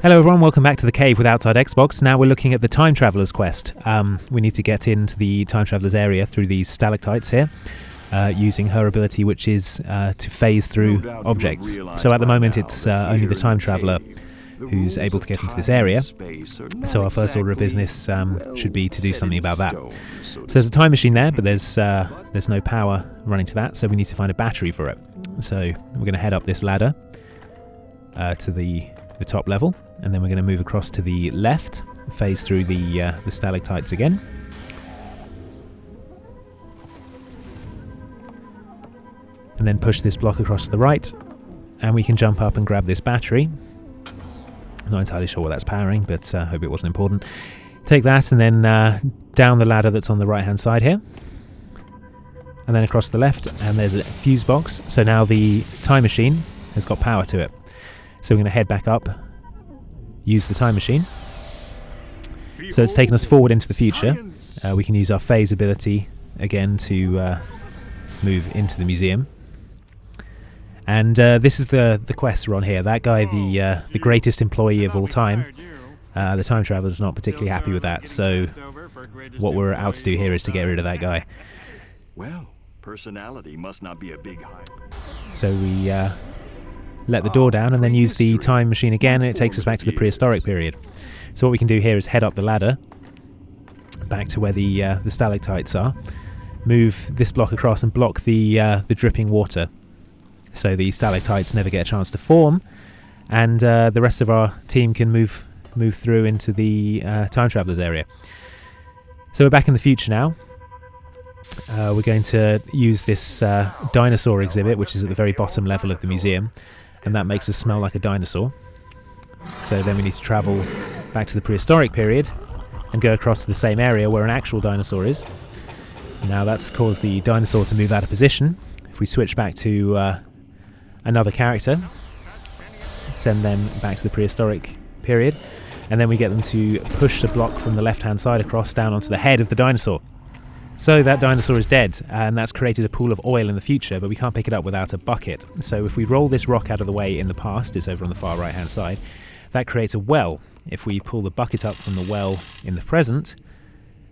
Hello everyone, welcome back to the cave with Outside Xbox. Now we're looking at the Time Traveler's quest. We need to get into the Time Traveler's area through these stalactites here, using her ability, which is to phase through objects. So at the moment it's only the Time Traveler who's able to get into this area. So our first order of business should be to do something about that. So there's a time machine there, but there's no power running to that, so we need to find a battery for it. So we're going to head up this ladder to the top level, and then we're going to move across to the left, phase through the stalactites again. And then push this block across to the right, and we can jump up and grab this battery. I'm not entirely sure what that's powering, but I hope it wasn't important. Take that and then down the ladder that's on the right hand side here, and then across the left, and there's a fuse box. So now the time machine has got power to it. So we're going to head back up, use the time machine. So it's taken us forward into the future. We can use our phase ability again to move into the museum. And this is the quest we're on here. That guy, the greatest employee of all time, the Time Traveler's not particularly happy with that. So what we're out to do here is to get rid of that guy. Well, personality must not be a big hype. So we let the door down and then use the time machine again, and it takes us back to the prehistoric period. So what we can do here is head up the ladder back to where the stalactites are, move this block across and block the dripping water, so the stalactites never get a chance to form, and the rest of our team can move through into the Time Traveler's area. So we're back in the future now. We're going to use this Dinosaur Exhibit, which is at the very bottom level of the museum, and that makes us smell like a dinosaur. So then we need to travel back to the prehistoric period and go across to the same area where an actual dinosaur is. Now that's caused the dinosaur to move out of position. If we switch back to another character, send them back to the prehistoric period, and then we get them to push the block from the left hand side across down onto the head of the dinosaur. So that dinosaur is dead, and that's created a pool of oil in the future, but we can't pick it up without a bucket. So if we roll this rock out of the way in the past, it's over on the far right hand side, that creates a well. If we pull the bucket up from the well in the present,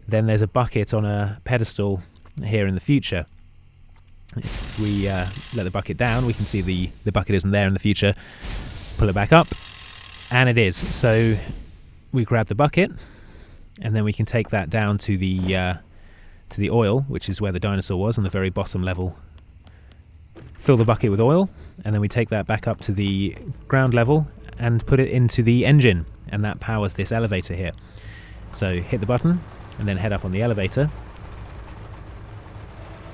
then there's a bucket on a pedestal here in the future. If we let the bucket down, we can see the bucket isn't there in the future. Pull it back up, and it is. So we grab the bucket, and then we can take that down to the oil, which is where the dinosaur was, on the very bottom level. Fill the bucket with oil, and then we take that back up to the ground level and put it into the engine, and that powers this elevator here. So hit the button and then head up on the elevator,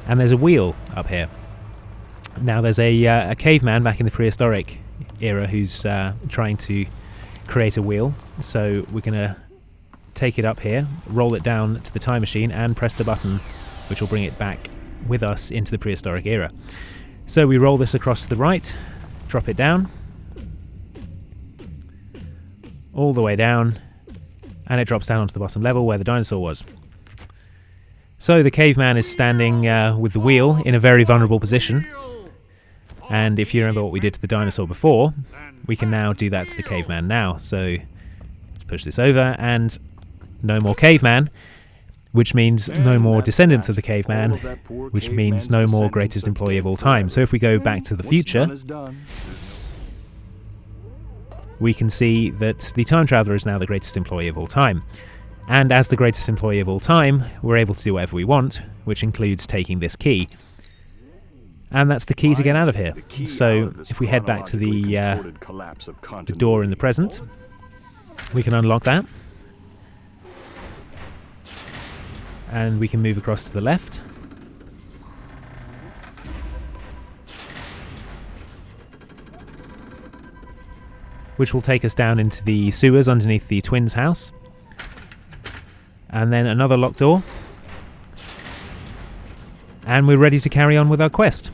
and there's a wheel up here. Now there's a caveman back in the prehistoric era who's trying to create a wheel, so we're going to take it up here, roll it down to the time machine, and press the button, which will bring it back with us into the prehistoric era. So we roll this across to the right, drop it down, all the way down, and it drops down onto the bottom level where the dinosaur was. So the caveman is standing with the wheel in a very vulnerable position, and if you remember what we did to the dinosaur before, we can now do that to the caveman now. So let's push this over, and no more caveman, which means no more descendants of the caveman, which means no more greatest employee of all time. So if we go back to the future, we can see that the Time Traveler is now the greatest employee of all time. And as the greatest employee of all time, we're able to do whatever we want, which includes taking this key. And that's the key to get out of here. So if we head back to the door in the present, we can unlock that. And we can move across to the left. Which will take us down into the sewers underneath the twins' house. And then another locked door. And we're ready to carry on with our quest.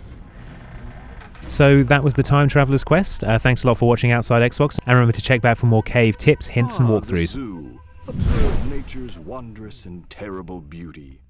So that was the Time Traveler's quest. Thanks a lot for watching Outside Xbox. And remember to check back for more cave tips, hints and walkthroughs. Observe nature's wondrous and terrible beauty.